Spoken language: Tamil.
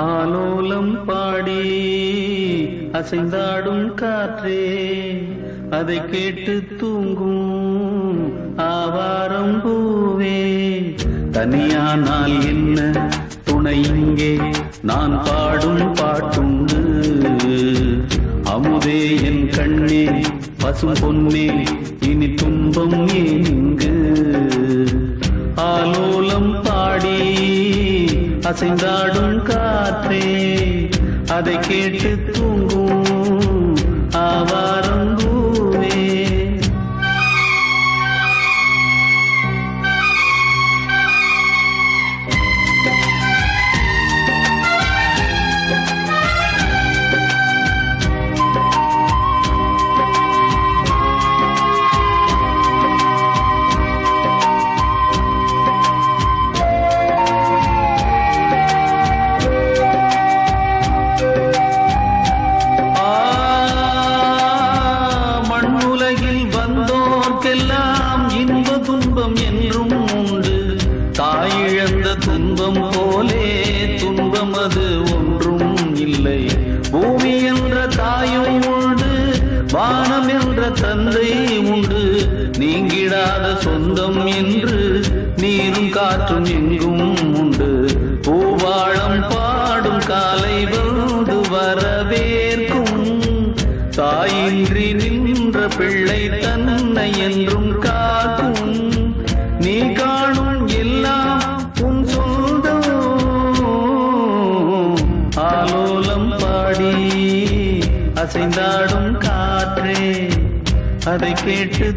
ஆலோலம் பாடி அசைந்தாடும் காற்றே, அதை கேட்டு தூங்கும் ஆவாரம் பூவே. தனியானால் என்ன துணை இங்கே, நான் பாடும் பாட்டுண்டு. அமுதே என் கண்ணே, பசும் பொன்னே, இனி துன்பம் ஏங்கு. ஆலோலம் பாடி அசைந்தாடும் காற்றே, அதை கேட்டு தூங்கும் ஆவாரம் பூவே. எல்லாம் இன்ப துன்பம் என்றும் உண்டு. தாயிழந்த துன்பம் போலே துன்பம் அது ஒன்றும் இல்லை. பூமி என்ற தாயும் உண்டு, வானம் என்ற தந்தை உண்டு. நீங்கிடாத சொந்தம் என்று நீரும் காற்றும் எங்கும் உண்டு. பூவாழம் பாடும் காலை வந்து வரவேற்கும். தாயின்றி நின்ற பிள்ளை தன்னை என்றும் காக்கும். நீ காணும் எல்லாம் உன் சொந்தம். ஆலோலம் பாடி அசைந்தாடும் காற்றே, அதை கேட்டு